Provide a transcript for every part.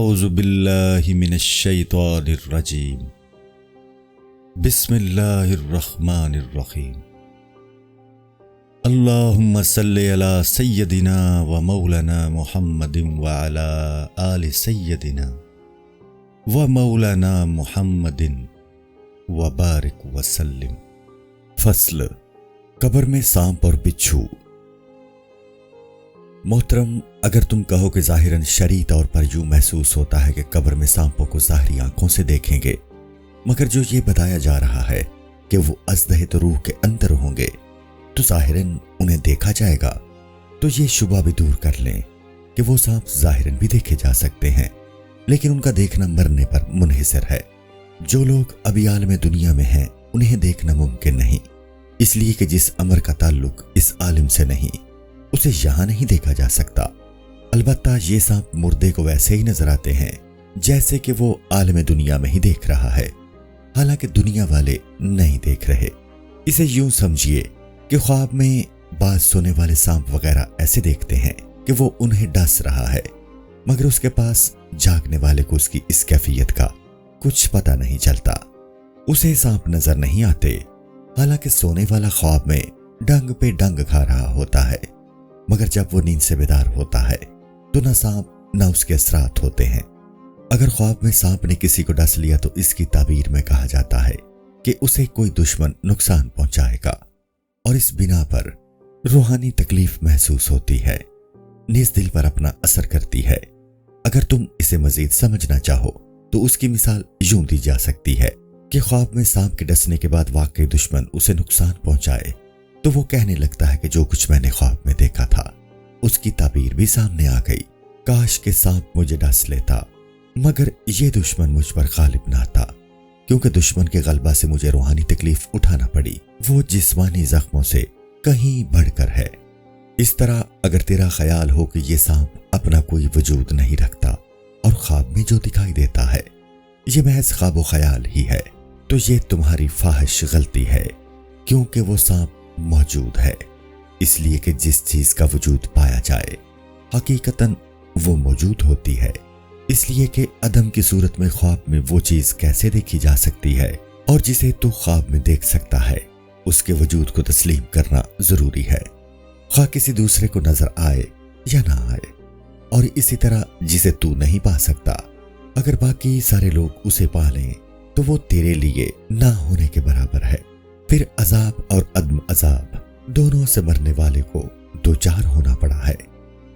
اعوذ باللہ من الشیطان الرجیم بسم اللہ الرحمن الرحیم اللہم صلی علی سیدنا و مولانا محمد وعلی آل سیدنا و مولانا محمد وبارک وسلم۔ فصل قبر میں سانپ اور بچھو۔ محترم، اگر تم کہو کہ ظاہراً شرعی طور پر یوں محسوس ہوتا ہے کہ قبر میں سانپوں کو ظاہری آنکھوں سے دیکھیں گے، مگر جو یہ بتایا جا رہا ہے کہ وہ ازدہت روح کے اندر ہوں گے تو ظاہراً انہیں دیکھا جائے گا، تو یہ شبہ بھی دور کر لیں کہ وہ سانپ ظاہراً بھی دیکھے جا سکتے ہیں، لیکن ان کا دیکھنا مرنے پر منحصر ہے۔ جو لوگ ابھی عالم دنیا میں ہیں انہیں دیکھنا ممکن نہیں، اس لیے کہ جس امر کا تعلق اس عالم سے نہیں اسے یہاں نہیں دیکھا جا سکتا۔ البتہ یہ سانپ مردے کو ویسے ہی نظر آتے ہیں جیسے کہ وہ عالم دنیا میں ہی دیکھ رہا ہے، حالانکہ دنیا والے نہیں دیکھ رہے۔ اسے یوں سمجھیے کہ خواب میں بعض سونے والے سانپ وغیرہ ایسے دیکھتے ہیں کہ وہ انہیں ڈس رہا ہے، مگر اس کے پاس جاگنے والے کو اس کی اس کیفیت کا کچھ پتہ نہیں چلتا، اسے سانپ نظر نہیں آتے، حالانکہ سونے والا خواب میں ڈنگ پہ ڈنگ کھا رہا ہوتا ہے، مگر جب وہ نیند سے بیدار ہوتا ہے تو نہ سانپ نہ اس کے اثرات ہوتے ہیں۔ اگر خواب میں سانپ نے کسی کو ڈس لیا تو اس کی تعبیر میں کہا جاتا ہے کہ اسے کوئی دشمن نقصان پہنچائے گا، اور اس بنا پر روحانی تکلیف محسوس ہوتی ہے، نیز دل پر اپنا اثر کرتی ہے۔ اگر تم اسے مزید سمجھنا چاہو تو اس کی مثال یوں دی جا سکتی ہے کہ خواب میں سانپ کے ڈسنے کے بعد واقعی دشمن اسے نقصان پہنچائے تو وہ کہنے لگتا ہے کہ جو کچھ میں نے خواب میں دیکھا تھا اس کی تعبیر بھی سامنے آ گئی، کاش کہ سانپ مجھے ڈس لیتا، مگر یہ دشمن مجھ پر غالب نہ تھا، کیونکہ دشمن کے غلبہ سے مجھے روحانی تکلیف اٹھانا پڑی، وہ جسمانی زخموں سے کہیں بڑھ کر ہے۔ اس طرح اگر تیرا خیال ہو کہ یہ سانپ اپنا کوئی وجود نہیں رکھتا اور خواب میں جو دکھائی دیتا ہے یہ محض خواب و خیال ہی ہے، تو یہ تمہاری فاحش غلطی ہے، کیونکہ وہ سانپ موجود ہے، اس لیے کہ جس چیز کا وجود پایا جائے حقیقتاً وہ موجود ہوتی ہے، اس لیے کہ عدم کی صورت میں خواب میں وہ چیز کیسے دیکھی جا سکتی ہے، اور جسے تو خواب میں دیکھ سکتا ہے اس کے وجود کو تسلیم کرنا ضروری ہے، خواہ کسی دوسرے کو نظر آئے یا نہ آئے۔ اور اسی طرح جسے تو نہیں پا سکتا، اگر باقی سارے لوگ اسے پا لیں تو وہ تیرے لیے نہ ہونے کے برابر ہے۔ پھر عذاب اور عدم عذاب دونوں سے مرنے والے کو دوچار ہونا پڑا ہے،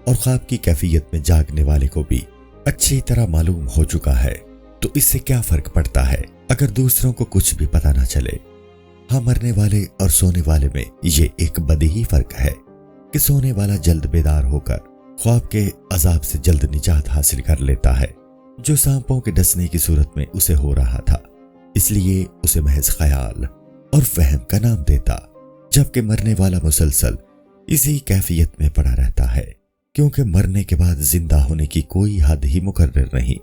اور خواب کی کیفیت میں جاگنے والے کو بھی اچھی طرح معلوم ہو چکا ہے، تو اس سے کیا فرق پڑتا ہے اگر دوسروں کو کچھ بھی پتہ نہ چلے۔ ہاں، مرنے والے اور سونے والے میں یہ ایک بدیہی فرق ہے کہ سونے والا جلد بیدار ہو کر خواب کے عذاب سے جلد نجات حاصل کر لیتا ہے، جو سانپوں کے ڈسنے کی صورت میں اسے ہو رہا تھا، اس لیے اسے محض خیال اور فہم کا نام دیتا، جبکہ مرنے والا مسلسل اسی کیفیت میں پڑا رہتا ہے، کیونکہ مرنے کے بعد زندہ ہونے کی کوئی حد ہی مقرر نہیں،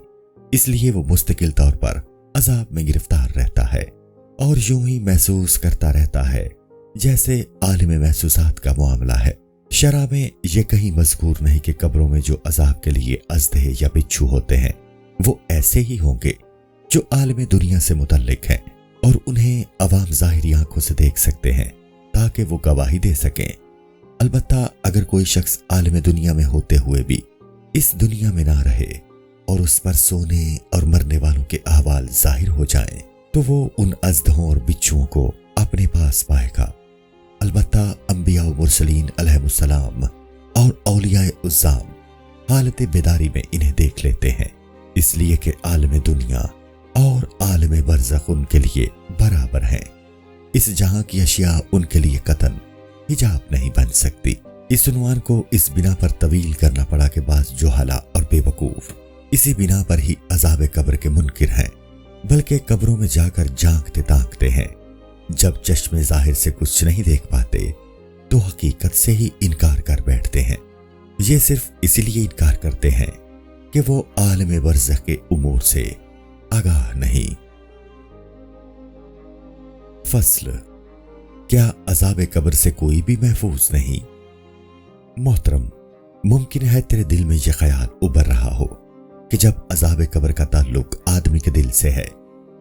اس لیے وہ مستقل طور پر عذاب میں گرفتار رہتا ہے اور یوں ہی محسوس کرتا رہتا ہے جیسے عالم محسوسات کا معاملہ ہے۔ شرع میں یہ کہیں مذکور نہیں کہ قبروں میں جو عذاب کے لیے ازدہے یا بچھو ہوتے ہیں وہ ایسے ہی ہوں گے جو عالم دنیا سے متعلق ہیں، اور انہیں عوام ظاہری آنکھوں سے دیکھ سکتے ہیں تاکہ وہ گواہی دے سکیں۔ البتہ اگر کوئی شخص عالم دنیا میں ہوتے ہوئے بھی اس دنیا میں نہ رہے اور اس پر سونے اور مرنے والوں کے احوال ظاہر ہو جائیں تو وہ ان ازدہوں اور بچھوؤں کو اپنے پاس پائے گا۔ البتہ انبیاء و مرسلین علیہ السلام اور اولیاء عظام حالت بیداری میں انہیں دیکھ لیتے ہیں، اس لیے کہ عالم دنیا اور عالم برزخ ان کے لیے برابر ہیں، اس جہاں کی اشیاء ان کے لیے قطعاً حجاب نہیں بن سکتی۔ اس عنوان کو اس بنا پر طویل کرنا پڑا کہ بعض جہلا اور بے وقوف اسی بنا پر ہی عذاب قبر کے منکر ہیں، بلکہ قبروں میں جا کر جھانکتے تاکتے ہیں، جب چشم ظاہر سے کچھ نہیں دیکھ پاتے تو حقیقت سے ہی انکار کر بیٹھتے ہیں۔ یہ صرف اسی لیے انکار کرتے ہیں کہ وہ عالم برزخ کے امور سے آگاہ نہیں۔ فصل کیا عذاب قبر سے کوئی بھی محفوظ نہیں؟ محترم، ممکن ہے تیرے دل میں یہ خیال ابھر رہا ہو کہ جب عذاب قبر کا تعلق آدمی کے دل سے ہے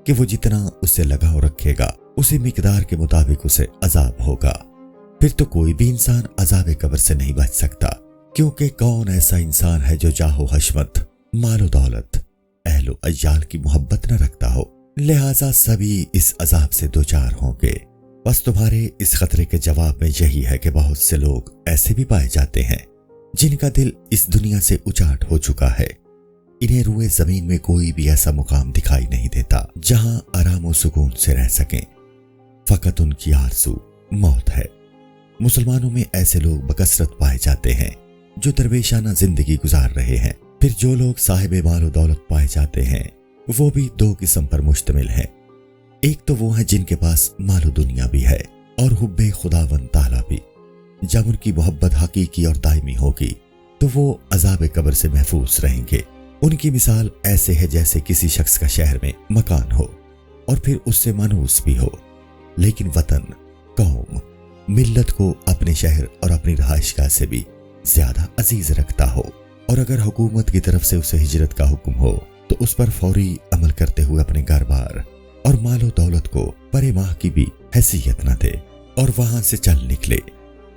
کہ وہ جتنا اس سے لگاؤ رکھے گا اسی مقدار کے مطابق اسے عذاب ہوگا، پھر تو کوئی بھی انسان عذاب قبر سے نہیں بچ سکتا، کیونکہ کون ایسا انسان ہے جو جاہ و حشمت، مال و دولت، اہل و عیال کی محبت نہ رکھتا ہو، لہٰذا سبھی اس عذاب سے دوچار ہوں گے۔ بس تمہارے اس خطرے کے جواب میں یہی ہے کہ بہت سے لوگ ایسے بھی پائے جاتے ہیں جن کا دل اس دنیا سے اچاٹ ہو چکا ہے، انہیں روئے زمین میں کوئی بھی ایسا مقام دکھائی نہیں دیتا جہاں آرام و سکون سے رہ سکیں، فقط ان کی آرزو موت ہے۔ مسلمانوں میں ایسے لوگ بکثرت پائے جاتے ہیں جو درویشانہ زندگی گزار رہے ہیں، پھر جو لوگ صاحب مال و دولت پائے جاتے ہیں وہ بھی دو قسم پر مشتمل ہیں، ایک تو وہ ہیں جن کے پاس مال و دنیا بھی ہے اور حب خداوند تعالیٰ بھی، جب ان کی محبت حقیقی اور دائمی ہوگی تو وہ عذاب قبر سے محفوظ رہیں گے۔ ان کی مثال ایسے ہے جیسے کسی شخص کا شہر میں مکان ہو اور پھر اس سے مانوس بھی ہو، لیکن وطن، قوم، ملت کو اپنے شہر اور اپنی رہائش گاہ سے بھی زیادہ عزیز رکھتا ہو، اور اگر حکومت کی طرف سے اسے ہجرت کا حکم ہو تو اس پر فوری عمل کرتے ہوئے اپنے گھر بار اور مال و دولت کو پرے ماہ کی بھی حیثیت نہ دے اور وہاں سے چل نکلے،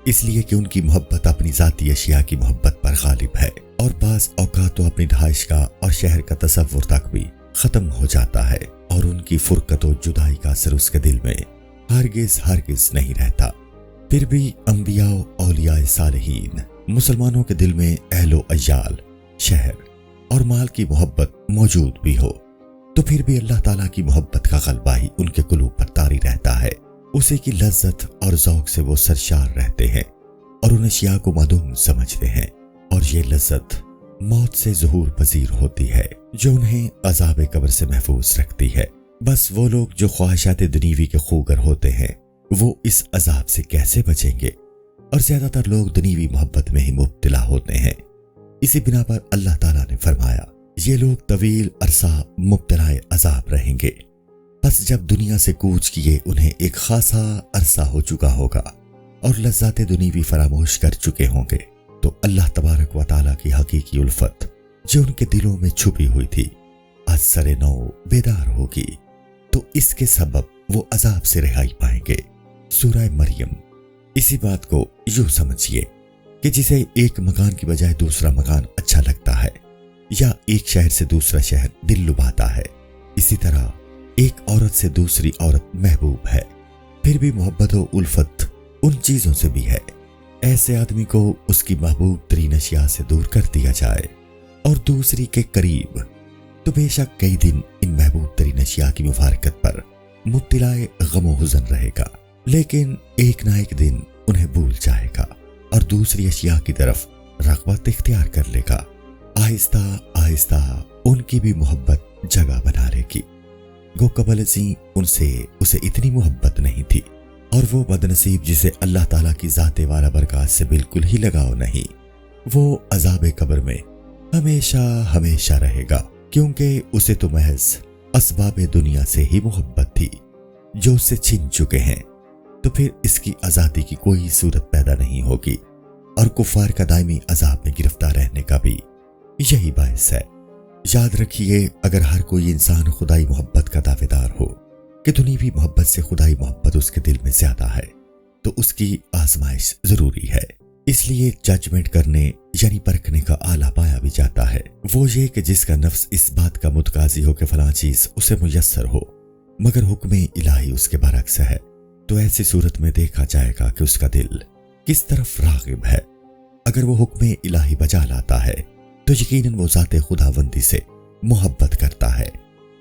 اس لیے کہ ان کی محبت اپنی ذاتی اشیاء کی محبت پر غالب ہے، اور بعض اوقات تو اپنی رہائش گاہ اور شہر کا تصور تک بھی ختم ہو جاتا ہے، اور ان کی فرقت و جدائی کا اثر اس کے دل میں ہرگز نہیں رہتا۔ پھر بھی انبیاء و اولیاء صالحین مسلمانوں کے دل میں اہل و عیال، شہر اور مال کی محبت موجود بھی ہو تو پھر بھی اللہ تعالیٰ کی محبت کا غلبہ ہی ان کے قلوب پر طاری رہتا ہے، اسی کی لذت اور ذوق سے وہ سرشار رہتے ہیں اور ان اشیاء کو معدوم سمجھتے ہیں، اور یہ لذت موت سے ظہور پذیر ہوتی ہے جو انہیں عذاب قبر سے محفوظ رکھتی ہے۔ بس وہ لوگ جو خواہشات دنیوی کے خوگر ہوتے ہیں وہ اس عذاب سے کیسے بچیں گے، اور زیادہ تر لوگ دنیوی محبت میں ہی مبتلا ہوتے ہیں، اسی بنا پر اللہ تعالیٰ نے فرمایا یہ لوگ طویل عرصہ مبتلا عذاب رہیں گے، پس جب دنیا سے کوچ کیے انہیں ایک خاصا عرصہ ہو چکا ہوگا اور لذات دنیوی فراموش کر چکے ہوں گے تو اللہ تبارک و تعالیٰ کی حقیقی الفت جو ان کے دلوں میں چھپی ہوئی تھی از سر نو بیدار ہوگی، تو اس کے سبب وہ عذاب سے رہائی پائیں گے۔ سورہ مریم۔ اسی بات کو یوں سمجھیے کہ جسے ایک مکان کی بجائے دوسرا مکان اچھا لگتا ہے یا ایک شہر سے دوسرا شہر دل لبھاتا ہے، اسی طرح ایک عورت سے دوسری عورت محبوب ہے، پھر بھی محبت و الفت ان چیزوں سے بھی ہے۔ ایسے آدمی کو اس کی محبوب ترین اشیاء سے دور کر دیا جائے اور دوسری کے قریب، تو بے شک کئی دن ان محبوب ترین اشیاء کی مفارقت پر مبتلا غم و حزن رہے گا، لیکن ایک نہ ایک دن انہیں بھول جائے گا اور دوسری اشیاء کی طرف رغبت اختیار کر لے گا۔ آہستہ آہستہ ان کی بھی محبت جگہ بنا لے گی، گو قبل ازیں ان سے اسے اتنی محبت نہیں تھی، اور وہ بدنصیب جسے اللہ تعالیٰ کی ذات والا برکات سے بالکل ہی لگاؤ نہیں، وہ عذاب قبر میں ہمیشہ ہمیشہ رہے گا، کیونکہ اسے تو محض اسباب دنیا سے ہی محبت تھی جو اسے چھن چکے ہیں، تو پھر اس کی آزادی کی کوئی صورت پیدا نہیں ہوگی، اور کفار کا دائمی عذاب میں گرفتار رہنے کا بھی یہی باعث ہے۔ یاد رکھیے اگر ہر کوئی انسان خدائی محبت کا دعوے دار ہو کہ دنیوی محبت سے خدائی محبت اس کے دل میں زیادہ ہے تو اس کی آزمائش ضروری ہے، اس لیے ججمنٹ کرنے یعنی پرکھنے کا اعلیٰ پایا بھی جاتا ہے، وہ یہ کہ جس کا نفس اس بات کا متقاضی ہو کہ فلاں چیز اسے میسر ہو مگر حکم الہی اس کے برعکس ہے، تو ایسی صورت میں دیکھا جائے گا کہ اس کا دل کس طرف راغب ہے۔ اگر وہ حکم الہی بجا لاتا ہے تو یقیناً وہ ذات خداوندی سے محبت کرتا ہے۔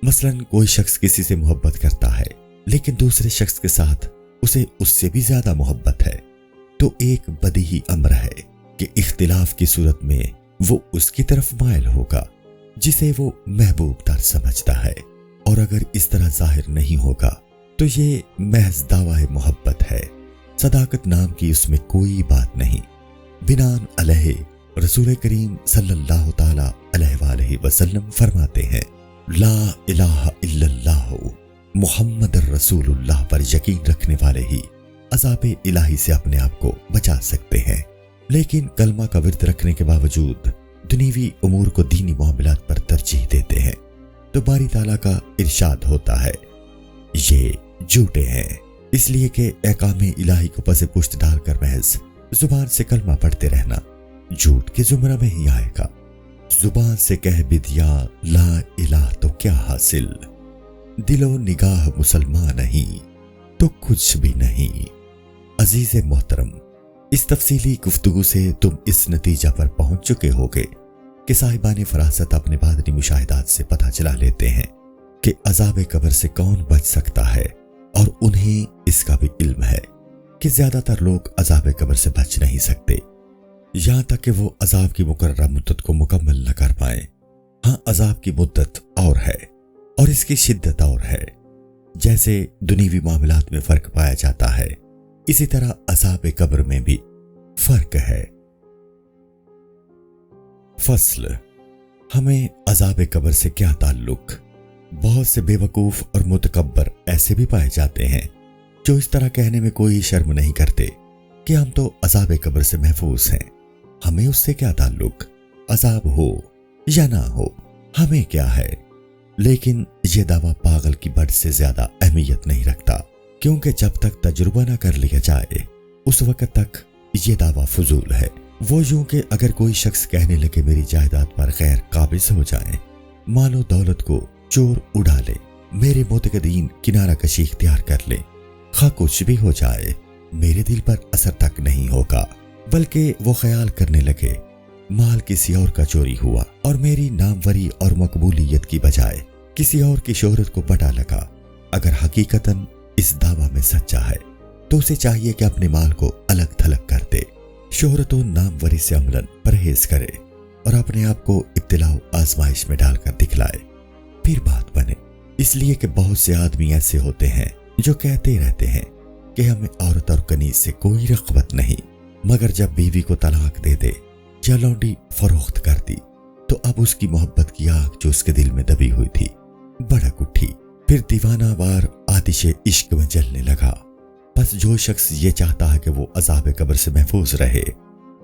مثلا کوئی شخص کسی سے محبت کرتا ہے لیکن دوسرے شخص کے ساتھ اسے اس سے بھی زیادہ محبت ہے، تو ایک بدیہی امر ہے کہ اختلاف کی صورت میں وہ اس کی طرف مائل ہوگا جسے وہ محبوب تر سمجھتا ہے، اور اگر اس طرح ظاہر نہیں ہوگا تو یہ محض دعوی محبت ہے، صداقت نام کی اس میں کوئی بات نہیں۔ بناء علیہ رسول کریم صلی اللہ تعالی علیہ وآلہ وسلم فرماتے ہیں لا الہ الا اللہ محمد الرسول اللہ پر یقین رکھنے والے ہی عذاب الہی سے اپنے آپ کو بچا سکتے ہیں، لیکن کلمہ کا ورد رکھنے کے باوجود दुनियावी उमूर को दीनी मामलात पर तरजीह देते हैं तो बारी ताला का इरशाद होता है ये झूठे हैं, इसलिए कि अहकाम इलाही को पसे पुश्त डालकर महज जुबान से कलमा पढ़ते रहना झूठ के जुमरा में ही आएगा। जुबान से कह भी दिया ला इलाह तो क्या हासिल, दिलो निगाह मुसलमान नहीं तो कुछ भी नहीं। अजीज मोहतरम, इस तफसीली गुफ्तगू से तुम इस नतीजा पर पहुंच चुके होगे कि साहिबान फरासत अपने बादनी मुशाहिदात से पता चला लेते हैं कि अजाब कब्र से कौन बच सकता है, और उन्हें इसका भी इल्म है कि ज्यादातर लोग अजाब कब्र से बच नहीं सकते, यहां तक कि वो अजाब की मुकर्रर मुद्दत को मुकम्मल न कर पाए। हाँ, अजाब की मुद्दत और है और इसकी शिद्दत और है। जैसे दुनियावी मामलात में फर्क पाया जाता है, इसी तरह अजाब कब्र में भी फर्क है। फसल, हमें अजाब कब्र से क्या ताल्लुक? बहुत से बेवकूफ और मुतकब्बर ऐसे भी पाए जाते हैं जो इस तरह कहने में कोई शर्म नहीं करते कि हम तो अजाब कब्र से महफूज हैं, हमें उससे क्या ताल्लुक, अजाब हो या ना हो हमें क्या है। लेकिन यह दावा पागल की बड़ से ज्यादा अहमियत नहीं रखता, क्योंकि जब तक तजुर्बा न कर लिया जाए उस वक्त तक ये दावा फजूल है। वो यूं कि अगर कोई शख्स कहने लगे मेरी जायदाद पर गैर काबिज हो जाए, मालो दौलत को चोर उड़ा ले, मेरे मोतकदीन किनारा कशी इख्तियार कर ले, खा कुछ भी हो जाए मेरे दिल पर असर तक नहीं होगा। बल्कि वो ख्याल करने लगे माल किसी और का चोरी हुआ और मेरी नामवरी और मकबूलियत की बजाय किसी और की शोहरत को पटा लगा। अगर हकीकतन इस दावा में सच्चा है तो उसे चाहिए कि अपने माल को अलग थलग कर दे, शोहरत और नामवरी से अमलन परहेज करे और अपने आप को इब्तिला आजमाइश में डालकर दिखलाए, फिर बात बने। इसलिए कि बहुत से आदमी ऐसे होते हैं जो कहते रहते हैं कि हमें औरत और कनीज से कोई रग़बत नहीं, मगर जब बीवी को तलाक दे दे या लौंडी फरोख्त कर दी तो अब उसकी मोहब्बत की आग जो उसके दिल में दबी हुई थी भड़क उठी, फिर दीवाना वार आतिश इश्क में जलने लगा। बस जो शख्स ये चाहता है कि वो अज़ाब कब्र से महफूज रहे,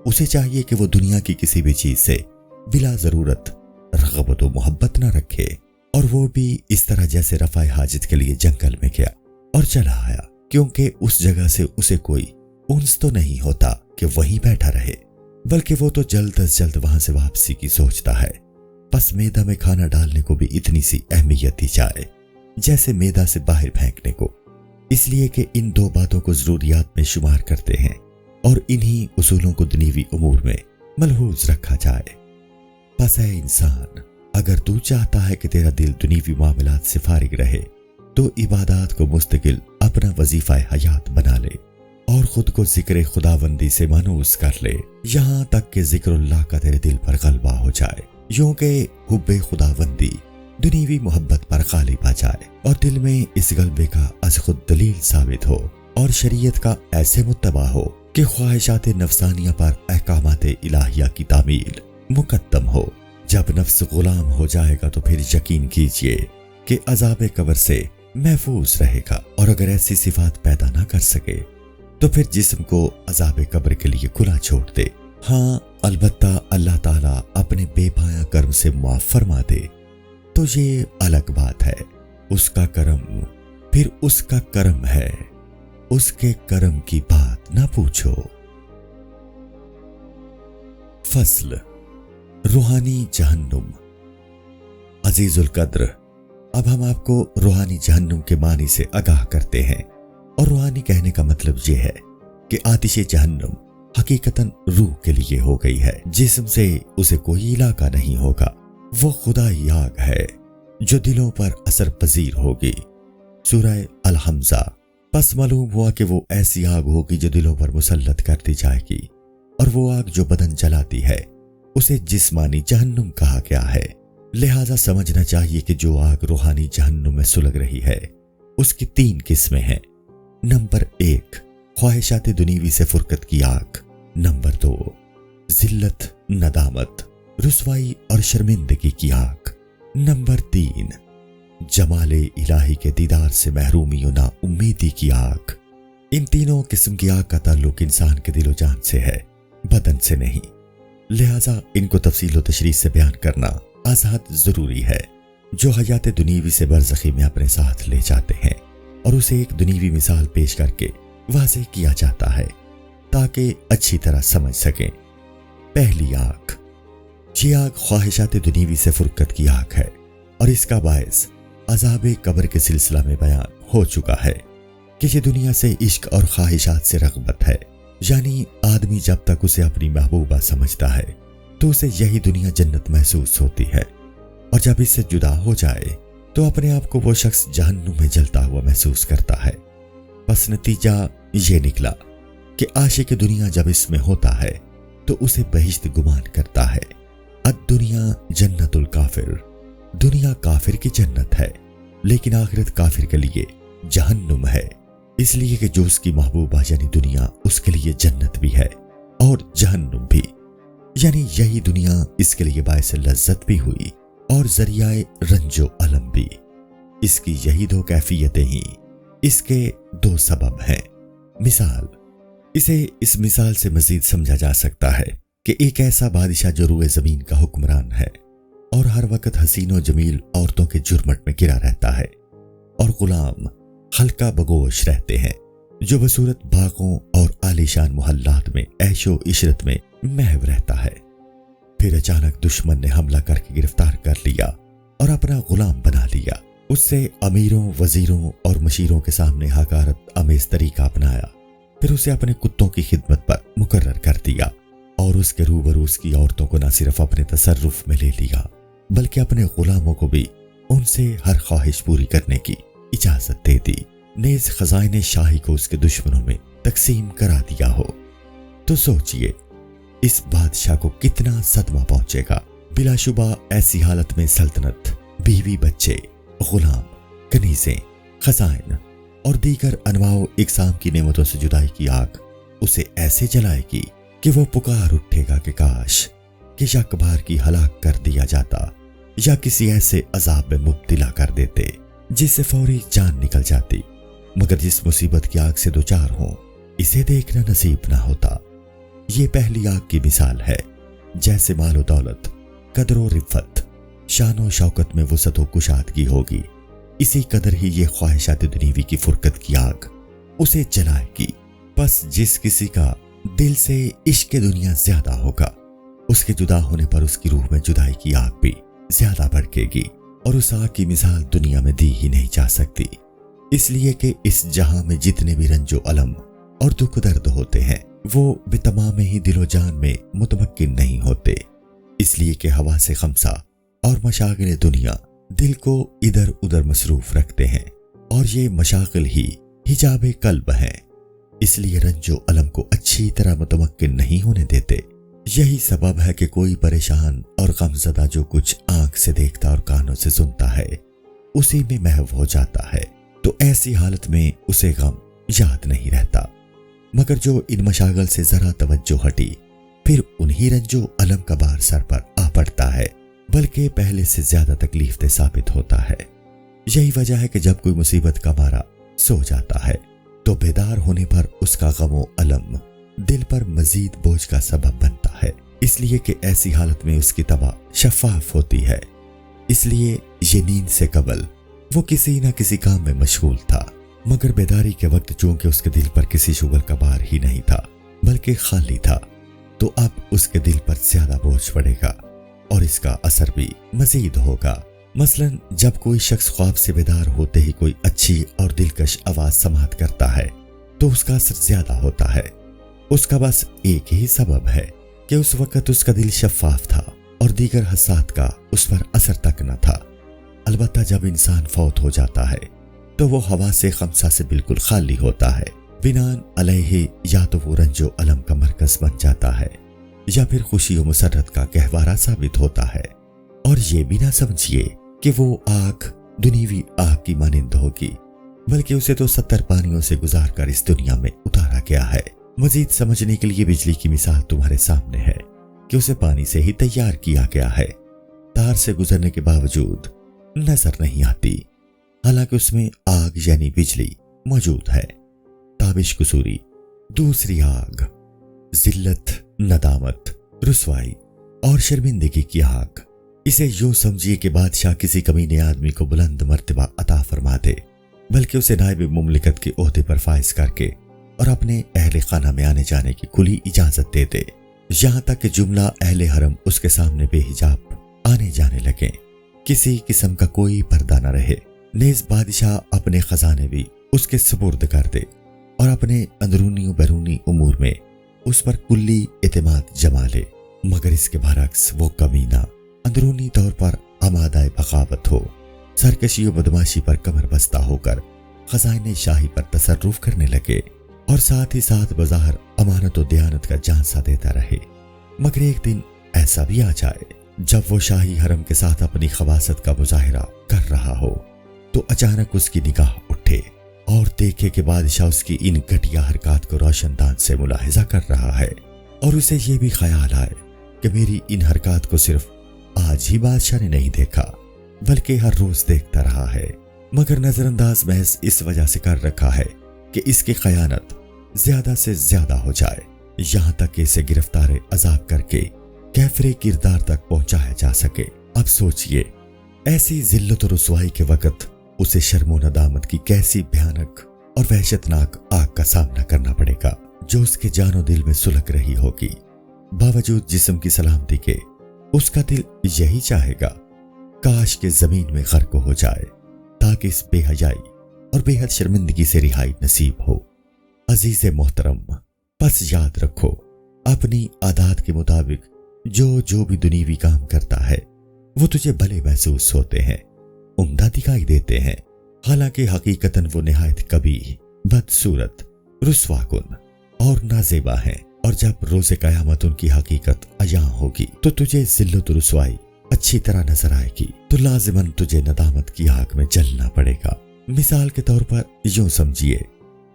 उसे चाहिए कि वो दुनिया की किसी भी चीज से बिला जरूरत रग़बत व मोहब्बत न रखे, और वो भी इस तरह जैसे रफ़ाए हाजित के लिए जंगल में गया और चला आया, क्योंकि उस जगह से उसे कोई उन्स तो नहीं होता कि वहीं बैठा रहे, बल्कि वो तो जल्द अज जल्द वहां से वापसी की सोचता है। बस मैदा में खाना डालने को भी इतनी सी अहमियत दी जाए जैसे मैदा से बाहर फेंकने को, इसलिए कि इन दो बातों को जरूरियात में शुमार करते हैं और इन्हीं उसूलों को दुनियावी उमूर में मलहूज रखा जाए। बस है इंसान, अगर तू चाहता है कि तेरा दिल दुनियावी मामलात से फारिग रहे तो इबादत को मुस्तकिल अपना वजीफा हयात बना ले और खुद को जिक्र खुदावंदी से मानूस कर ले, यहाँ तक कि जिक्रुल्लाह का तेरे दिल पर गलबा हो जाए, यूं कि हुब्बे खुदावंदी दुनियावी मोहब्बत पर गालिब आ जाए और दिल में इस गलबे का अज खुद दलील साबित हो और शरीयत का ऐसे मुत्तबा हो कि ख्वाहिशात नफसानिया पर अहकामात इलाहिया की तामील मुकद्दम हो। जब नफ्स गुलाम हो जाएगा तो फिर यकीन कीजिए कि अजाब कब्र से महफूज रहेगा, और अगर ऐसी सिफात पैदा ना कर सके तो फिर जिस्म को अजाब कब्र के लिए खुला छोड़ दे। हाँ, अलबत्ता अल्लाह ताला अपने बेपाया कर्म से मुआफ फरमा दे तो ये अलग बात है, उसका करम फिर उसका करम है, उसके करम की बात ना पूछो। फसल, रूहानी जहन्नुम। अजीजुल कद्र, अब हम आपको रूहानी जहन्नुम के मानी से आगाह करते हैं, और रूहानी कहने का मतलब यह है कि आतिश जहन्नुम हकीकतन रूह के लिए हो गई है, जिस्म से उसे कोई इलाका नहीं होगा। वो खुदाई आग है जो दिलों पर असर पजीर होगी। सूरह अल-हमज़ा। बस मालूम हुआ कि वो ऐसी आग होगी जो दिलों पर मुसल्लत कर दी जाएगी, और वो आग जो बदन जलाती है उसे जिस्मानी जहन्नुम कहा गया है। लिहाजा समझना चाहिए कि जो आग रूहानी जहन्नुम में सुलग रही है उसकी 3 किस्में हैं। नंबर 1, ख्वाहिशात दुनियावी से फुरकत की आग। नंबर 2, जिल्लत, नदामत, रुसवाई और शर्मिंदगी की आग। नंबर 3, जमाले इलाही के दीदार से महरूमी और ना उम्मीदी की आग। इन तीनों किस्म की आग का ताल्लुक इंसान के दिलो जान से है, बदन से नहीं। لہٰذا ان کو تفصیل و تشریح سے بیان کرنا آزاد ضروری ہے، جو حیات دنیوی سے برزخی میں اپنے ساتھ لے جاتے ہیں، اور اسے ایک دنیوی مثال پیش کر کے واضح کیا جاتا ہے تاکہ اچھی طرح سمجھ سکیں۔ پہلی آنکھ، یہ آگ خواہشات دنیوی سے فرقت کی آگ ہے، اور اس کا باعث عذاب قبر کے سلسلہ میں بیان ہو چکا ہے کہ یہ دنیا سے عشق اور خواہشات سے رغبت ہے، یعنی آدمی جب تک اسے اپنی محبوبہ سمجھتا ہے تو اسے یہی دنیا جنت محسوس ہوتی ہے، اور جب اس سے جدا ہو جائے تو اپنے آپ کو وہ شخص جہنم میں جلتا ہوا محسوس کرتا ہے۔ بس نتیجہ یہ نکلا کہ عاشق دنیا جب اس میں ہوتا ہے تو اسے بہشت گمان کرتا ہے۔ الدنیا جنت الکافر، دنیا کافر کی جنت ہے، لیکن آخرت کافر کے لیے جہنم ہے، اس لیے کہ جو اس کی محبوبہ یعنی دنیا اس کے لیے جنت بھی ہے اور جہنم بھی، یعنی یہی دنیا اس کے لیے باعث لذت بھی ہوئی اور ذریعہ رنج و الم بھی۔ اس کی یہی دو کیفیتیں ہی اس کے دو سبب ہیں۔ مثال، اسے اس مثال سے مزید سمجھا جا سکتا ہے کہ ایک ایسا بادشاہ جو روئے زمین کا حکمران ہے اور ہر وقت حسین و جمیل عورتوں کے جرمٹ میں گرا رہتا ہے، اور غلام حلقہ بگوش رہتے ہیں جو بصورت باغوں اور عالیشان محلات میں عیش و عشرت میں محو رہتا ہے۔ پھر اچانک دشمن نے حملہ کر کے گرفتار کر لیا اور اپنا غلام بنا لیا، اس سے امیروں، وزیروں اور مشیروں کے سامنے حقارت آمیز طریقہ اپنایا، پھر اسے اپنے کتوں کی خدمت پر مقرر کر دیا، اور اس کے روبرو اس کی عورتوں کو نہ صرف اپنے تصرف میں لے لیا بلکہ اپنے غلاموں کو بھی ان سے ہر خواہش پوری کرنے کی اجازت دے دی، نیز خزائن شاہی کو اس کے دشمنوں میں تقسیم کرا دیا ہو۔ تو سوچئے اس بادشاہ کو کتنا صدمہ پہنچے گا۔ بلا شبہ ایسی حالت میں سلطنت، بیوی بچے، غلام، کنیزیں، خزائن اور دیگر انواع و اقسام کی نعمتوں سے جدائی کی آگ اسے ایسے جلائے گی کہ وہ پکار اٹھے گا کہ کاش کہ یک بار کی ہلاک کر دیا جاتا یا کسی ایسے عذاب میں مبتلا کر دیتے جس سے فوری جان نکل جاتی، مگر جس مصیبت کی آگ سے دوچار ہوں اسے دیکھنا نصیب نہ ہوتا۔ یہ پہلی آگ کی مثال ہے۔ جیسے مال و دولت، قدر و رفت، شان و شوکت میں وسعت و کشادگی ہوگی، اسی قدر ہی یہ خواہشات دنیوی کی فرقت کی آگ اسے جلائے گی۔ پس جس کسی کا دل سے عشق دنیا زیادہ ہوگا، اس کے جدا ہونے پر اس کی روح میں جدائی کی آگ بھی زیادہ بھڑکے گی، اور اس آگ کی مثال دنیا میں دی ہی نہیں جا سکتی، اس لیے کہ اس جہاں میں جتنے بھی رنج و الم اور دکھ درد ہوتے ہیں وہ بتمام ہی دل و جان میں متمکن نہیں ہوتے، اس لیے کہ حواس خمسہ اور مشاغل دنیا دل کو ادھر ادھر مصروف رکھتے ہیں، اور یہ مشاغل ہی حجاب قلب ہیں، اس لیے رنج و الم کو اچھی طرح متمکن نہیں ہونے دیتے۔ یہی سبب ہے کہ کوئی پریشان اور غمزدہ جو کچھ آنکھ سے دیکھتا اور کانوں سے سنتا ہے اسی میں محو ہو جاتا ہے، تو ایسی حالت میں اسے غم یاد نہیں رہتا، مگر جو ان مشاغل سے ذرا توجہ ہٹی پھر انہی رنج و الم کا بار سر پر آ پڑتا ہے، بلکہ پہلے سے زیادہ تکلیف دہ ثابت ہوتا ہے۔ یہی وجہ ہے کہ جب کوئی مصیبت کا مارا سو جاتا ہے تو بیدار ہونے پر اس کا غم و الم دل پر مزید بوجھ کا سبب بنتا ہے، اس لیے کہ ایسی حالت میں اس کی طبع شفاف ہوتی ہے، اس لیے یہ نیند سے قبل وہ کسی نہ کسی کام میں مشغول تھا، مگر بیداری کے وقت چونکہ اس کے دل پر کسی شغل کا بار ہی نہیں تھا بلکہ خالی تھا، تو اب اس کے دل پر زیادہ بوجھ پڑے گا اور اس کا اثر بھی مزید ہوگا۔ مثلا جب کوئی شخص خواب سے بیدار ہوتے ہی کوئی اچھی اور دلکش آواز سماعت کرتا ہے تو اس کا اثر زیادہ ہوتا ہے۔ اس کا بس ایک ہی سبب ہے کہ اس وقت اس کا دل شفاف تھا اور دیگر حسات کا اس پر اثر تک نہ تھا۔ البتہ جب انسان فوت ہو جاتا ہے تو وہ حواس خمسہ سے بالکل خالی ہوتا ہے، بناء علیہ یا تو وہ رنج و الم کا مرکز بن جاتا ہے یا پھر خوشی و مسرت کا گہوارہ ثابت ہوتا ہے۔ اور یہ بھی نہ سمجھیے کہ وہ آگ دنیوی آگ کی مانند ہوگی، بلکہ اسے تو 70 پانیوں سے گزار کر اس دنیا میں اتارا گیا ہے۔ مزید سمجھنے کے لیے بجلی کی مثال تمہارے سامنے ہے کہ اسے پانی سے ہی تیار کیا گیا ہے، تار سے گزرنے کے باوجود نظر نہیں آتی، حالانکہ اس میں آگ یعنی بجلی موجود ہے۔ تابش قصوری۔ دوسری آگ ذلت، ندامت، रुसवाई और शर्मिंदगी की आग। इसे यूं समझिए कि बादशाह किसी कमीने आदमी को बुलंद मर्तबा अता फरमा दे, बल्कि उसे नायब मुमलिकत के ओहदे पर फाइज करके और अपने अहले खाना में आने जाने की खुली इजाजत दे दे, यहां तक कि जुमला अहले हरम उसके सामने बेहिजाब आने जाने लगे, किसी किस्म का कोई पर्दा न रहे। नेज बादशाह अपने खजाने भी उसके सुपुर्द कर दे और अपने अंदरूनी बैरूनी उमूर में उस पर कुल्ली एतमाद जमा ले, मगर इसके बरअक्स वो कमीना अंदरूनी तौर पर आमादाए बगावत हो, सरकशी और बदमाशी पर कमर बस्ता होकर खजाने शाही पर तसर्रुफ करने लगे और साथ ही साथ बज़ाहिर अमानत और दयानत का झांसा देता रहे। मगर एक दिन ऐसा भी आ जाए जब वो शाही हरम के साथ अपनी खवासत का मुजाहिरा कर रहा हो तो अचानक उसकी निगाह उठे और देखे कि बादशाह उसकी इन घटिया हरकत को रोशनदान से मुलाहिजा कर रहा है, और उसे ये भी ख्याल आए कि मेरी इन हरकत को सिर्फ आज ही बादशाह ने नहीं देखा बल्कि हर रोज देखता रहा है, मगर नजरअंदाज महज इस वजह से कर रखा है कि इसकी खयानत ज्यादा से ज्यादा हो जाए, यहां तक कि इसे गिरफ्तार अजाब करके कैफरे किरदार तक पहुंचाया जा सके। अब सोचिए ऐसी जिल्लत और रुसवाई के वक्त उसे शर्मो नदामत की कैसी भयानक और वहशतनाक आग का सामना करना पड़ेगा जो उसके जानो दिल में सुलग रही होगी। बावजूद जिस्म की सलामती के उसका दिल यही चाहेगा काश के जमीन में गर्क हो जाए ताकि इस बेहयाई और बेहद शर्मिंदगी से रिहाई नसीब हो। अजीज मोहतरम, बस याद रखो अपनी आदत के मुताबिक जो भी दुनियावी काम करता है वो तुझे भले महसूस होते हैं, उम्दा दिखाई देते हैं, हालांकि हकीकतन वो निहायत कबीह, बदसूरत, रुस्वाकुन और नाजेबा हैं, और जब रोज़े कयामत उनकी हकीकत अयां होगी तो तुझे जिल्लत रुसवाई अच्छी तरह नजर आएगी, तो लाजिमन तुझे नदामत की आग में जलना पड़ेगा। मिसाल के तौर पर यूं समझिए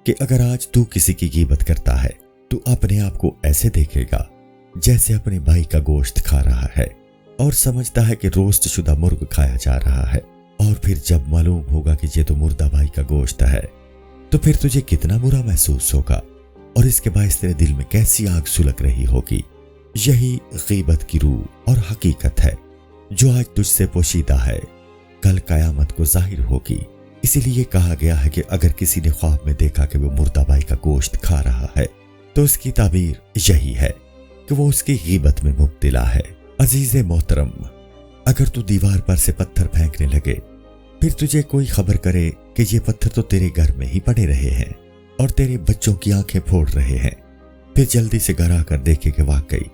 कि अगर आज तू किसी की गीबत करता है तो अपने आप को ऐसे देखेगा जैसे अपने भाई का गोश्त खा रहा है और समझता है कि रोस्ट शुदा मुर्ग खाया जा रहा है, और फिर जब मालूम होगा कि ये तो मुर्दा भाई का गोश्त है तो फिर तुझे कितना बुरा महसूस होगा और इसके बायस तेरे दिल में कैसी आग सुलग रही होगी। यही गीबत की रूह और हकीकत है जो आज तुझसे पोशीदा है, कल कयामत को जाहिर होगी। इसीलिए कहा गया है कि अगर किसी ने ख्वाब में देखा कि वो मुर्दा भाई का गोश्त खा रहा है तो उसकी ताबीर यही है कि वो उसकी गीबत में मुब्तला है। अजीज़े मोहतरम, अगर तू दीवार पर से पत्थर फेंकने लगे फिर तुझे कोई खबर करे कि ये पत्थर तो तेरे घर में ही पड़े रहे हैं और तेरे बच्चों की आंखें फोड़ रहे हैं, फिर जल्दी से घर आकर देखे कि वाकई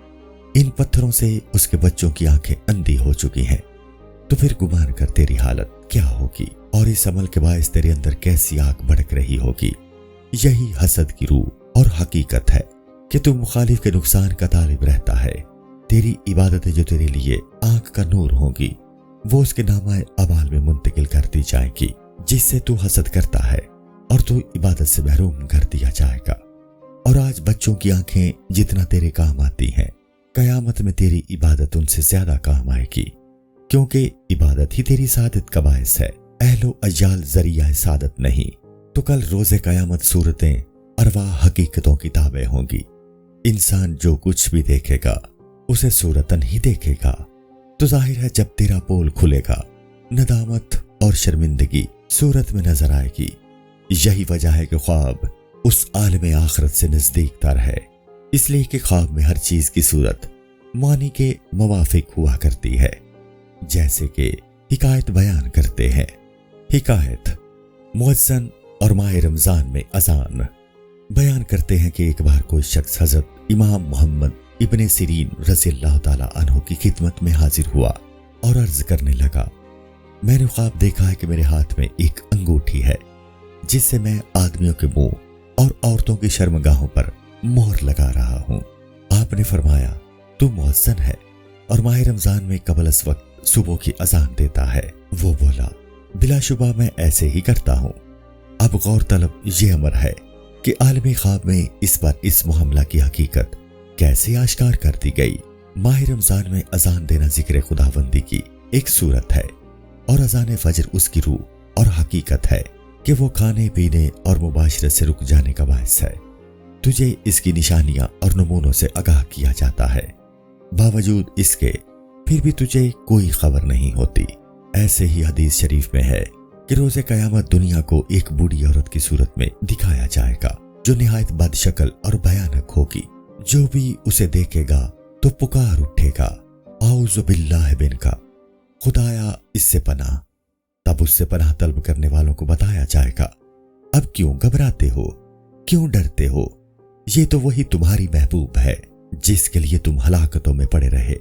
इन पत्थरों से उसके बच्चों की आंखें अंधी हो चुकी हैं, तो फिर गुमान कर तेरी हालत क्या होगी और इस अमल के बायस तेरे अंदर कैसी आग भड़क रही होगी। यही हसद की रूह और हकीकत है कि तू मुखालिफ के नुकसान का तालिब रहता है। तेरी इबादतें जो तेरे लिए आंख का नूर होंगी वो उसके नामाए अमाल में मुंतकिल कर दी जाएगी, जिससे तू हसद करता है और तू इबादत से महरूम कर दिया जाएगा। और आज बच्चों की आंखें जितना तेरे काम आती हैं, कयामत में तेरी इबादत उनसे ज्यादा काम आएगी, क्योंकि इबादत ही तेरी सादत का बायस है। अहलो अजाल जरिया सादत नहीं तो कल रोजे कयामत सूरतें अरवाह हकीकतों की ताबे होंगी। इंसान जो कुछ भी देखेगा उसे सूरतन ही देखेगा, तो जाहिर है जब तेरा पोल खुलेगा नदामत और शर्मिंदगी सूरत में नजर आएगी। यही वजह है कि ख्वाब उस आलम आखरत से नजदीक तर है, इसलिए कि ख्वाब में हर चीज की सूरत मानी के मुवाफिक हुआ करती है। जैसे कि हिकायत बयान करते हैं, हिकायत मुअज्जन और माह रमजान में अजान बयान करते हैं कि एक बार कोई शख्स हजरत इमाम मोहम्मद इब्ने सिरीन रज़ियल्लाहु ताला अन्हु की खिदमत में हाजिर हुआ और अर्ज करने लगा, मैंने ख्वाब देखा है कि मेरे हाथ में एक अंगूठी है जिससे मैं आदमियों के मुंह और औरतों की शर्मगाहों पर मोहर लगा रहा हूं। आपने फरमाया तू मुअज्जन है और माह रमजान में कबल अस वक्त सुबह की अजान देता है। वो बोला, बिलाशुबा मैं ऐसे ही करता हूं। अब गौर तलब ये अमर है कि आलमी ख्वाब में इस बार इस मुहम्मला की हकीकत कैसे आश्कार कर दी गई। माह रमजान में अजान देना जिक्र खुदाबंदी की एक सूरत है और अजान फजर उसकी रूह और हकीकत है कि वो खाने पीने और मुबाशरत से रुक जाने का बायस है। तुझे इसकी निशानियां और नमूनों से आगाह किया जाता है। बावजूद इसके फिर भी तुझे कोई खबर नहीं होती। ऐसे ही हदीस शरीफ में है कि रोज़े क़यामत दुनिया को एक बूढ़ी औरत की सूरत में दिखाया जाएगा जो निहायत बदशक्ल और भयानक होगी। जो भी उसे देखेगा तो पुकार उठेगा, आऊज़ु बिल्लाहि मिनका, खुदाया इससे पनाह। तब उससे पनाह तलब करने वालों को बताया जाएगा, अब क्यों घबराते हो, क्यों डरते हो, ये तो वही तुम्हारी महबूब है जिसके लिए तुम हलाकतों में पड़े रहे।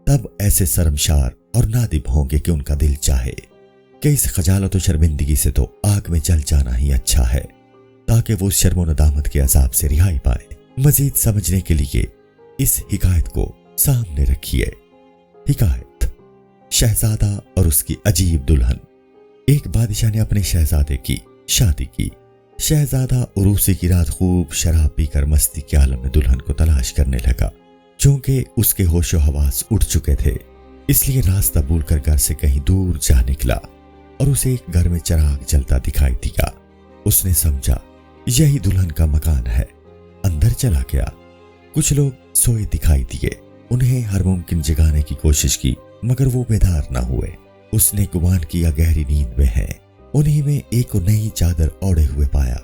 तब ऐसे शर्मशार और नादिब होंगे कि उनका दिल चाहे कि इस खजालत और शर्मिंदगी से तो आग में जल जाना ही अच्छा है, ताकि वो शर्म और नदामत के अजाब से रिहाई पाए। मजीद समझने के लिए इस हिकायत को सामने रखिए। हिकायत, शहजादा और उसकी अजीब दुल्हन। एक बादशाह ने अपने शहजादे की शादी की। शहजादा उरूसी की रात खूब शराब पीकर मस्ती के आलम में दुल्हन को तलाश करने लगा। चूंकि उसके होशो हवास उड़ चुके थे, इसलिए रास्ता भूलकर घर से कहीं दूर जा निकला और उसे एक घर में चिराग जलता दिखाई दिया। उसने समझा यही दुल्हन का मकान है। अंदर चला गया। कुछ लोग सोए दिखाई दिए। उन्हें हर मुमकिन जगाने की कोशिश की मगर वो बेदार न हुए। उसने गुमान किया गहरी नींद में है। उन्हीं में एक नई चादर ओढ़े हुए पाया।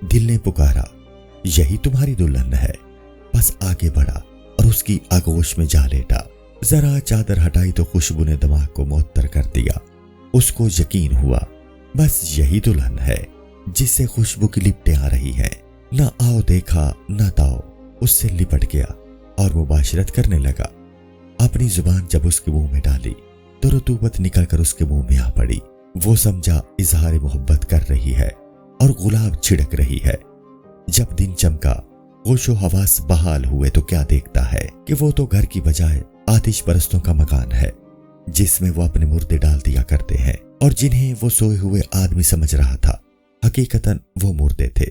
दिल ने पुकारा, यही तुम्हारी दुल्हन है। बस आगे बढ़ा और उसकी आगोश में जा लेटा। जरा चादर हटाई तो खुशबू ने दिमाग को मुअत्तर कर दिया। उसको यकीन हुआ बस यही दुल्हन है जिससे खुशबू की लिपटें आ रही हैं। न आओ देखा न ताओ, उससे लिपट गया और मुबाशरत करने लगा। अपनी जुबान जब उसके मुंह में डाली तो रतूबत निकलकर उसके मुंह में आ पड़ी। वो समझा इजहार मोहब्बत कर रही है और गुलाब छिड़क रही है। जब दिन चमका, होशो हवास बहाल हुए तो क्या देखता है कि वो तो घर की बजाय आतिश परस्तों का मकान है जिसमें वो अपने मुर्दे डाल दिया करते हैं और जिन्हें वो सोए हुए आदमी समझ रहा था, हकीकतन वो मुर्दे थे।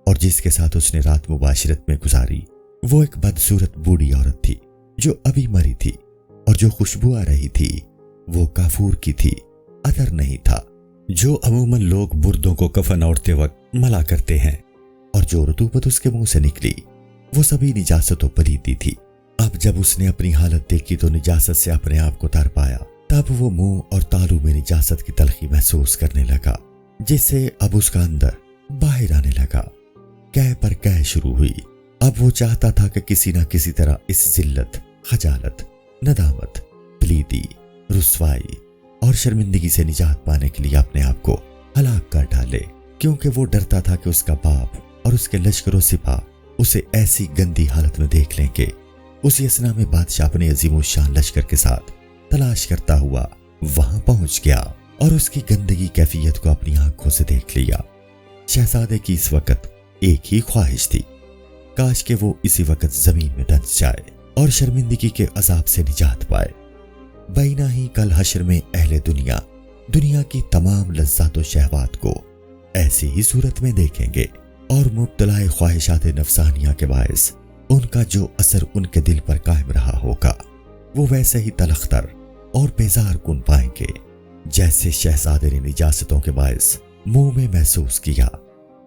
और जिसके साथ उसने रात मुबाशरत में गुजारी वो एक बदसूरत बूढ़ी औरत थी जो अभी मरी थी। और जो खुशबू आ रही थी वो काफूर की थी, अतर नहीं था जो अमूमन लोग मुर्दों को कफन ओढ़ते वक्त मला करते हैं। और जो रतूबत उसके मुंह से निकली वो सभी निजासतों पलीती थी। अब जब उसने अपनी हालत देखी तो निजासत से अपने आप को तर पाया। तब वो मुंह और तालू में निजासत की तलखी महसूस करने लगा, जिससे अब उसका अंदर बाहर आने लगा। कह पर कह शुरू हुई। अब वो चाहता था कि किसी न किसी तरह इस जिल्लत, खजालत, नदामत, प्लीती, रुसवाई और शर्मिंदगी से निजात पाने के लिए अपने आप को हलाक कर डाले, क्योंकि वो डरता था कि उसका बाप और उसके लश्करों सिपाह उसे ऐसी गंदी हालत में देख लेंगे। उसी असना में बादशाह अपने अजीम शान लश्कर के साथ तलाश करता हुआ वहां पहुंच गया और उसकी गंदगी कैफियत को अपनी आंखों से देख लिया। शहजादे की इस वक्त एक ही ख्वाहिश थी, काश के वो इसी वक्त जमीन में दंस जाए और शर्मिंदगी के अजाब से निजात पाए। बैना ही कल हश्र में अहले दुनिया की तमाम लज्जात व शहवात को ऐसी ही सूरत में देखेंगे और मुब्तलाए ख्वाहिशात नफसानिया के बायस उनका जो असर उनके दिल पर कायम रहा होगा वो वैसे ही तलख्तर और बेजार कुन पाएंगे जैसे शहजादे ने निजासतों के बायस मुंह में महसूस किया,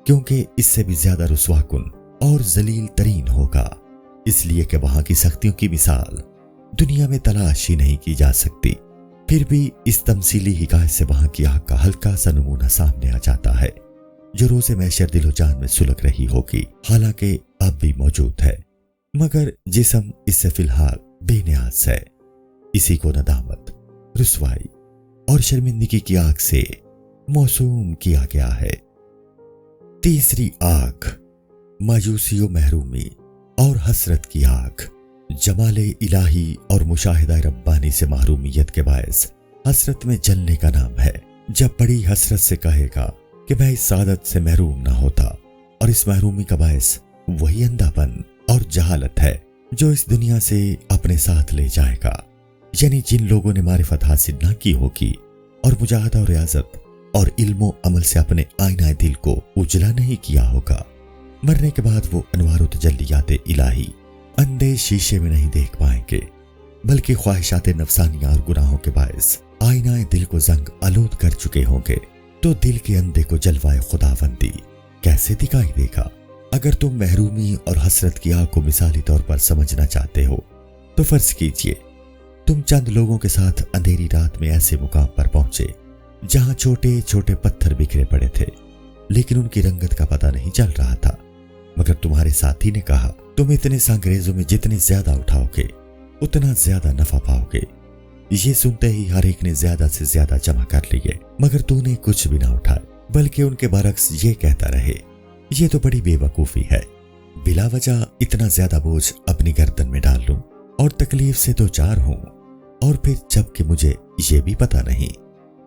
क्योंकि इससे भी ज्यादा रुस्वा कुन और जलील तरीन होगा, इसलिए कि वहां की सख्तियों की मिसाल दुनिया में तलाश ही नहीं की जा सकती। फिर भी इस तमसीली हिकायत से वहां की आग का हल्का सा नमूना सामने आ जाता है जो रोज़े महशर दिलो जान में सुलग रही होगी, हालांकि अब भी मौजूद है, मगर जिस्म इससे फिलहाल बेनियाज है। इसी को नदामत, रुसवाई और शर्मिंदगी की आग से मौसूम किया गया है। तीसरी आग, मायूसी व महरूमी और हसरत की आग। जमाले इलाही और मुशाहिदा रब्बानी से महरूमियत के बायस हसरत में जलने का नाम है। जब बड़ी हसरत से कहेगा कि मैं इस सादत से महरूम ना होता, और इस महरूमी का बायस वही अंधापन और जहालत है जो इस दुनिया से अपने साथ ले जाएगा। यानी जिन लोगों ने मारिफत हासिल ना की होगी और मुजाहदा और रियाजत और इल्मो अमल से अपने आईना दिल को उजला नहीं किया होगा, मरने के बाद वो अनवार तजल्लियात इलाही अंधे शीशे में नहीं देख पाएंगे, बल्कि ख्वाहिशात नफसानिया और गुनाहों के बायस आईना दिल को जंग आलूद कर चुके होंगे। तो दिल के अंधे को जलवाए खुदावंदी कैसे दिखाई देगा? अगर तुम महरूमी और हसरत की आग को मिसाली तौर पर समझना चाहते हो तो फर्ज कीजिए तुम चंद लोगों के साथ अंधेरी रात में ऐसे मुकाम पर पहुंचे जहां छोटे छोटे पत्थर बिखरे पड़े थे, लेकिन उनकी रंगत का पता नहीं चल रहा था। मगर तुम्हारे साथी ने कहा, तुम इतने सांग्रेजों में जितने ज्यादा उठाओगे उतना ज्यादा नफा पाओगे। ये सुनते ही हर एक ने ज्यादा से ज्यादा जमा कर लिए, मगर तूने कुछ भी ना उठाए, बल्कि उनके बरक्स ये कहता रहे, ये तो बड़ी बेवकूफी है, बिला वजह इतना ज्यादा बोझ अपनी गर्दन में डाल लूं और तकलीफ से दो चार हूं, और फिर जबकि मुझे ये भी पता नहीं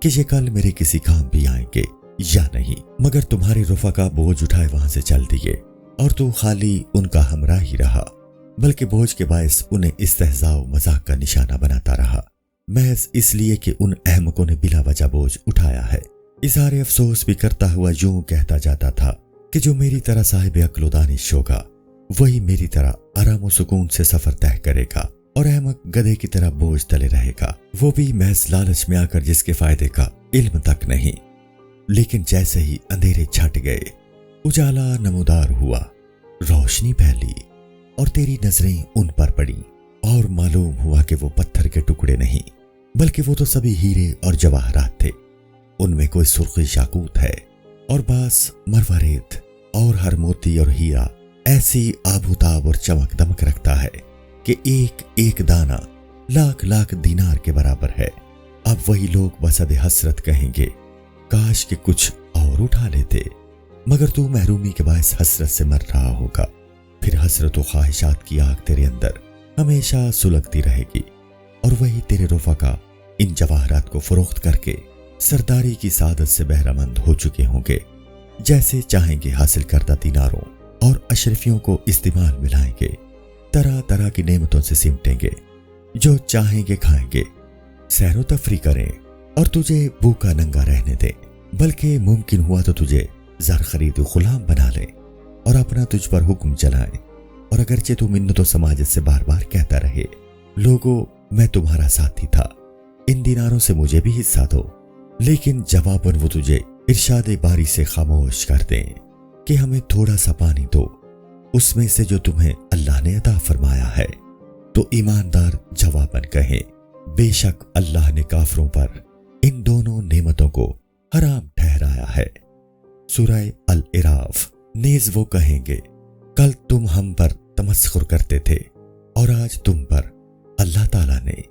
कि ये कल मेरे किसी काम भी आएंगे या नहीं। मगर तुम्हारे रुफा का बोझ उठाए वहां से चल दिए और तू खाली उनका हमरा ही रहा, बल्कि बोझ के बायस उन्हें इस्तेहज़ा मजाक का निशाना बनाता रहा, महज इसलिए कि उन अहमकों ने बिला वजह बोझ उठाया है। इज़हार अफसोस भी करता हुआ यूं कहता जाता था कि जो मेरी तरह साहिब अक्ल दानिश होगा वही मेरी तरह आराम और सुकून से सफर तय करेगा, और अहमक गधे की तरह बोझ तले रहेगा, वो भी महज लालच में आकर जिसके फायदे का इल्म तक नहीं। लेकिन जैसे ही अंधेरे छट गए, उजाला नमूदार हुआ, रोशनी फैली और तेरी नजरें उन पर पड़ी, और मालूम हुआ कि वो पत्थर के टुकड़े नहीं बल्कि वो तो सभी हीरे और जवाहरात थे। उनमें कोई सुर्ख याकूत है और बास मरवारेत, और हर मोती और हीरा ऐसी आबूताब और चमक दमक रखता है कि एक एक दाना लाख लाख दीनार के बराबर है। अब वही लोग बसद हसरत कहेंगे, काश के कुछ और उठा लेते, मगर तू महरूमी के बायस हसरत से मर रहा होगा। फिर हसरत व ख्वाहिशात की आग तेरे अंदर हमेशा सुलगती रहेगी, और वही तेरे रुफा का इन जवाहरात को फरोख्त करके सरदारी की सादत से बहरामंद हो चुके होंगे। जैसे चाहेंगे हासिल करदा दीनारों और अशरफियों को इस्तेमाल मिलाएंगे, तरह तरह की नेमतों से सिमटेंगे, जो चाहेंगे खाएंगे, सैरो तफरी करें और तुझे भूखा नंगा रहने दें, बल्कि मुमकिन हुआ तो तुझे ज़र खरीद गुलाम बना ले और अपना तुझ पर हुक्म चलाए। और अगरचे तू मिन्नतों समाजत से बार बार कहता रहे, लोगों मैं तुम्हारा साथी था, इन दीनारों से मुझे भी हिस्सा दो, लेकिन जवाबन वो तुझे इरशाद बारी से खामोश कर दें कि हमें थोड़ा सा पानी दो उसमें से जो तुम्हें अल्लाह ने अता फरमाया है, तो ईमानदार जवाबन कहें, बेशक अल्लाह ने काफरों पर इन दोनों नेमतों को हराम ठहराया है। सूरह अल-इराफ। नेज वो कहेंगे, कल तुम हम पर तमस्खुर करते थे और आज तुम पर अल्लाह ताला ने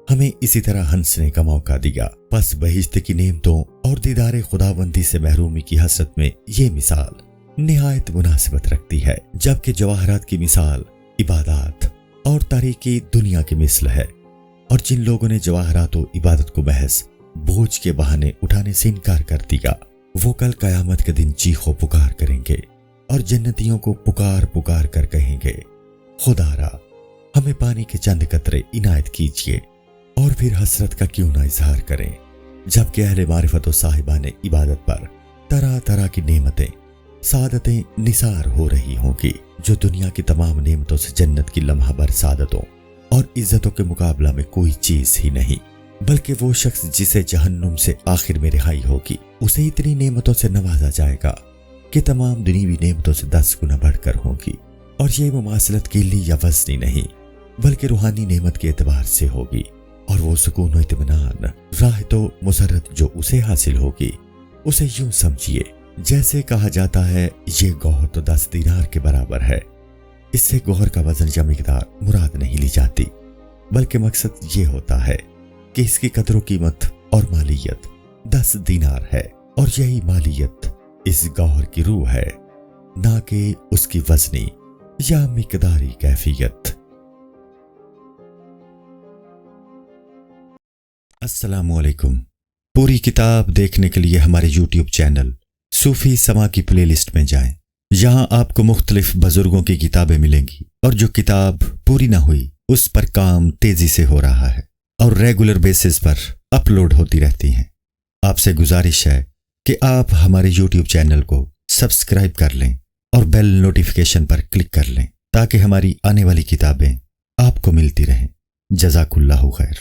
हमें इसी तरह हंसने का मौका दिया। बस बहिश्त की नेमतों और दीदारे खुदाबंदी से महरूमी की हसरत में ये मिसाल निहायत मुनासिबत रखती है, जबकि जवाहरात की मिसाल इबादत और तारीकी दुनिया की मिसल है। और जिन लोगों ने जवाहरात और इबादत को महज बोझ के बहाने उठाने से इनकार कर दिया, वो कल कयामत के दिन चीखो पुकार करेंगे और जन्नतियों को पुकार पुकार कर कहेंगे, खुदारा हमें पानी के चंद कतरे इनायत कीजिए। और फिर हसरत का क्यों ना इजहार करें, जबकि अहले मारिफत और साहिबाने इबादत पर तरह तरह की नेमतें सादतें निसार हो रही होंगी, जो दुनिया की तमाम नेमतों से जन्नत की लम्हा भर सादतों और इज्जतों के मुकाबला में कोई चीज ही नहीं। बल्कि वो शख्स जिसे जहन्नुम से आखिर में रिहाई होगी, उसे इतनी नेमतों से नवाजा जाएगा कि तमाम दुनियावी नेमतों से 10 गुना बढ़कर होगी। और ये मुमासलत कीली या वज़नी नहीं, बल्कि रूहानी नेमत के एतबार से होगी। और वो सुकून और इत्मीनान राह तो मुसर्रत जो उसे हासिल होगी, उसे यूं समझिए जैसे कहा जाता है ये गौहर तो 10 दीनार के बराबर है। इससे गौहर का वजन या मिकदार मुराद नहीं ली जाती, बल्कि मकसद ये होता है कि इसकी कदर कीमत और मालियत 10 दीनार है, और यही मालियत इस गौहर की रूह है, ना कि उसकी वजनी या मिकदारी कैफियत। अस्सलामुअलैकुम। पूरी किताब देखने के लिए हमारे YouTube चैनल सूफी समा की प्लेलिस्ट में जाएं। यहाँ आपको मुख्तलिफ बुजुर्गों की किताबें मिलेंगी, और जो किताब पूरी ना हुई उस पर काम तेजी से हो रहा है और रेगुलर बेसिस पर अपलोड होती रहती हैं। आपसे गुजारिश है कि आप हमारे YouTube चैनल को सब्सक्राइब कर लें और बेल नोटिफिकेशन पर क्लिक कर लें, ताकि हमारी आने वाली किताबें आपको मिलती रहें। जज़ाकुल्लाहु खैर।